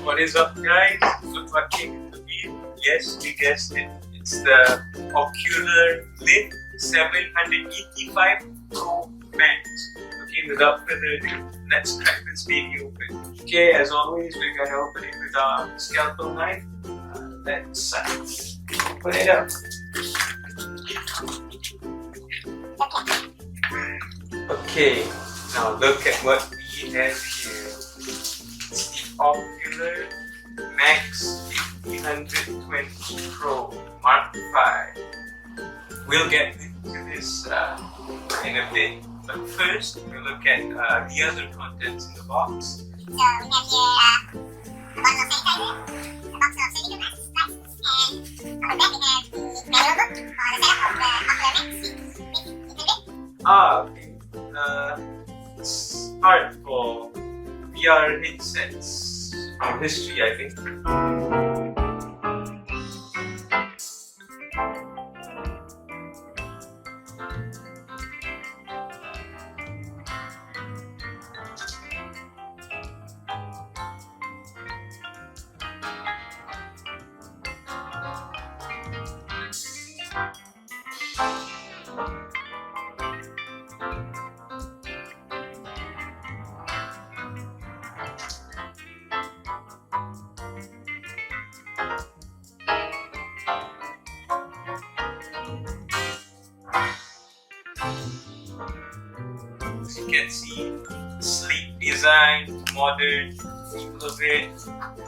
What is up, guys? Look what came in the wheel. Yes, you guessed it. It's the Ocular Lid 785 Pro Max. Okay, without further ado, let's crack this baby open. Okay, as always, we're gonna open it with our scalpel knife. Let's open it up. Okay, now look at what we have here. It's the Ocular Max 320 Pro Mark V. We'll get into this in a bit, but first we'll look at the other contents in the box. So we have here a bottle of sanitizer, a box of surgical masks, glasses, and on the back we have the manual book for the setup of the Ocular Max 6. It's hard for VR headsets from history, I think. As you can see, sleek design, modern, people of it.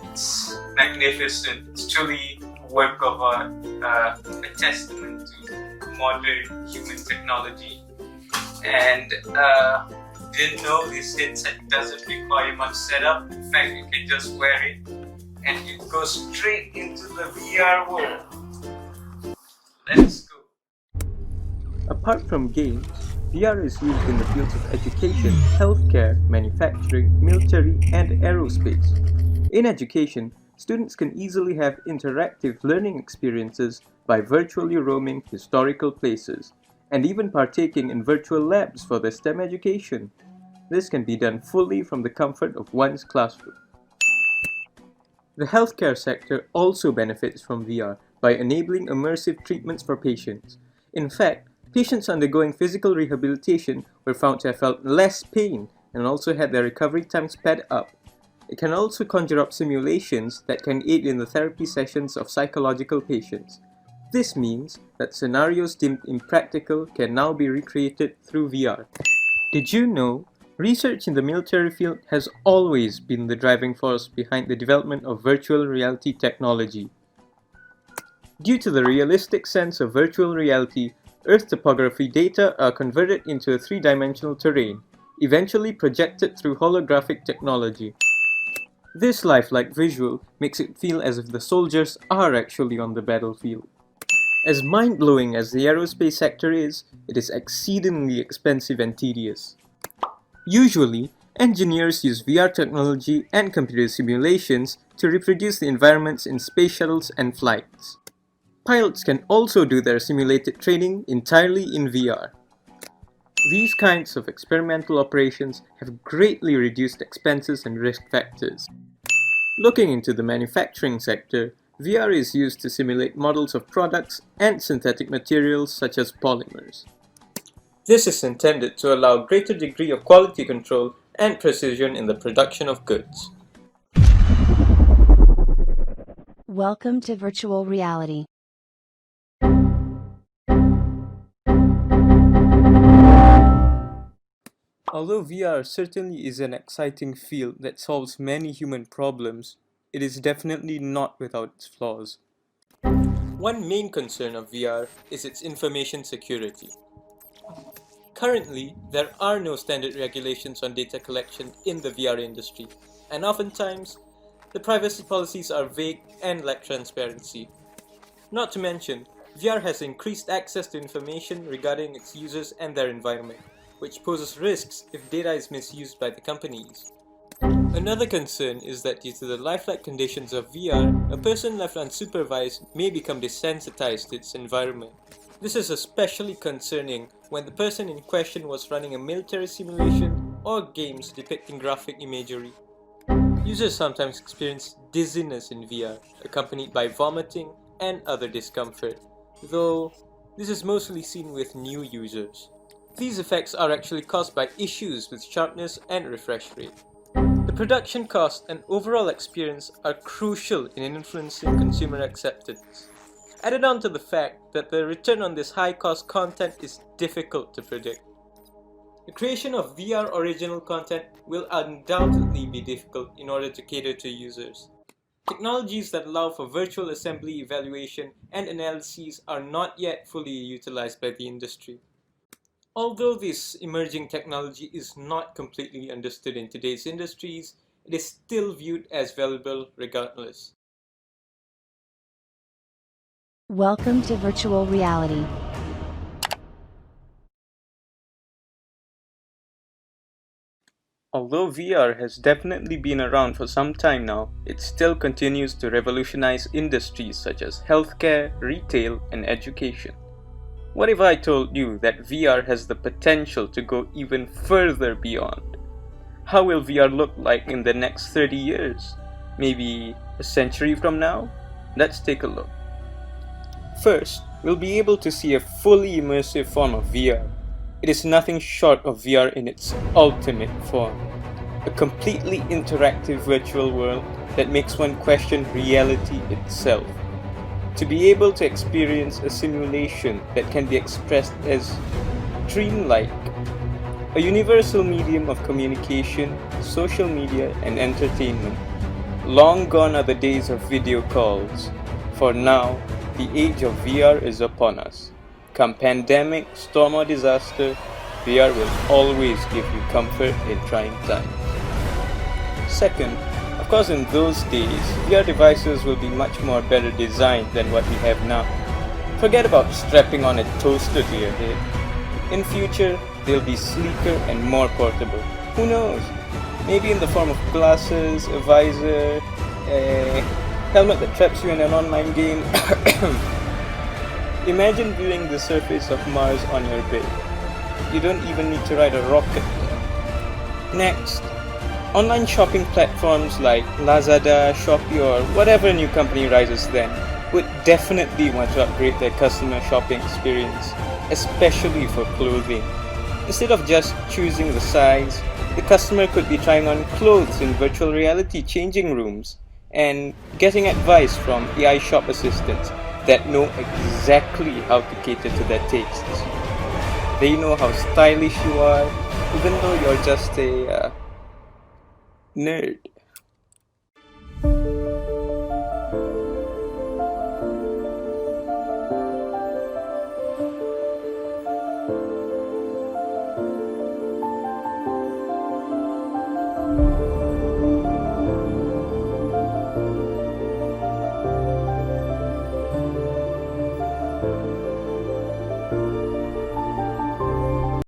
It's magnificent. It's truly a work of art, a testament to modern human technology. And didn't know this headset doesn't require much setup. In fact, you can just wear it and it goes straight into the VR world. Let's go. Apart from games, VR is used in the fields of education, healthcare, manufacturing, military, and aerospace. In education, students can easily have interactive learning experiences by virtually roaming historical places, and even partaking in virtual labs for their STEM education. This can be done fully from the comfort of one's classroom. The healthcare sector also benefits from VR by enabling immersive treatments for patients. In fact, patients undergoing physical rehabilitation were found to have felt less pain and also had their recovery time sped up. It can also conjure up simulations that can aid in the therapy sessions of psychological patients. This means that scenarios deemed impractical can now be recreated through VR. Did you know? Research in the military field has always been the driving force behind the development of virtual reality technology. Due to the realistic sense of virtual reality, Earth topography data are converted into a three-dimensional terrain, eventually projected through holographic technology. This lifelike visual makes it feel as if the soldiers are actually on the battlefield. As mind-blowing as the aerospace sector is, it is exceedingly expensive and tedious. Usually, engineers use VR technology and computer simulations to reproduce the environments in space shuttles and flights. Pilots can also do their simulated training entirely in VR. These kinds of experimental operations have greatly reduced expenses and risk factors. Looking into the manufacturing sector, VR is used to simulate models of products and synthetic materials such as polymers. This is intended to allow greater degree of quality control and precision in the production of goods. Welcome to virtual reality. Although VR certainly is an exciting field that solves many human problems, it is definitely not without its flaws. One main concern of VR is its information security. Currently, there are no standard regulations on data collection in the VR industry, and oftentimes, the privacy policies are vague and lack transparency. Not to mention, VR has increased access to information regarding its users and their environment, which poses risks if data is misused by the companies. Another concern is that due to the lifelike conditions of VR, a person left unsupervised may become desensitized to its environment. This is especially concerning when the person in question was running a military simulation or games depicting graphic imagery. Users sometimes experience dizziness in VR, accompanied by vomiting and other discomfort, though this is mostly seen with new users. These effects are actually caused by issues with sharpness and refresh rate. The production cost and overall experience are crucial in influencing consumer acceptance. Added on to the fact that the return on this high-cost content is difficult to predict. The creation of VR original content will undoubtedly be difficult in order to cater to users. Technologies that allow for virtual assembly evaluation and analyses are not yet fully utilized by the industry. Although this emerging technology is not completely understood in today's industries, it is still viewed as valuable regardless. Welcome to virtual reality. Although VR has definitely been around for some time now, it still continues to revolutionize industries such as healthcare, retail, and education. What if I told you that VR has the potential to go even further beyond? How will VR look like in the next 30 years? Maybe a century from now? Let's take a look. First, we'll be able to see a fully immersive form of VR. It is nothing short of VR in its ultimate form. A completely interactive virtual world that makes one question reality itself. To be able to experience a simulation that can be expressed as dreamlike. A universal medium of communication, social media, and entertainment. Long gone are the days of video calls. For now, the age of VR is upon us. Come pandemic, storm or disaster, VR will always give you comfort in trying times. Second, of course in those days, VR devices will be much more better designed than what we have now. Forget about strapping on a toaster to your head. In future, they'll be sleeker and more portable. Who knows? Maybe in the form of glasses, a visor, a helmet that traps you in an online game. Imagine viewing the surface of Mars on your bed. You don't even need to ride a rocket. Next, online shopping platforms like Lazada, Shopee or whatever new company rises then would definitely want to upgrade their customer shopping experience, especially for clothing. Instead of just choosing the size, the customer could be trying on clothes in virtual reality changing rooms and getting advice from AI shop assistants that know exactly how to cater to their tastes. They know how stylish you are, even though you're just a nerd.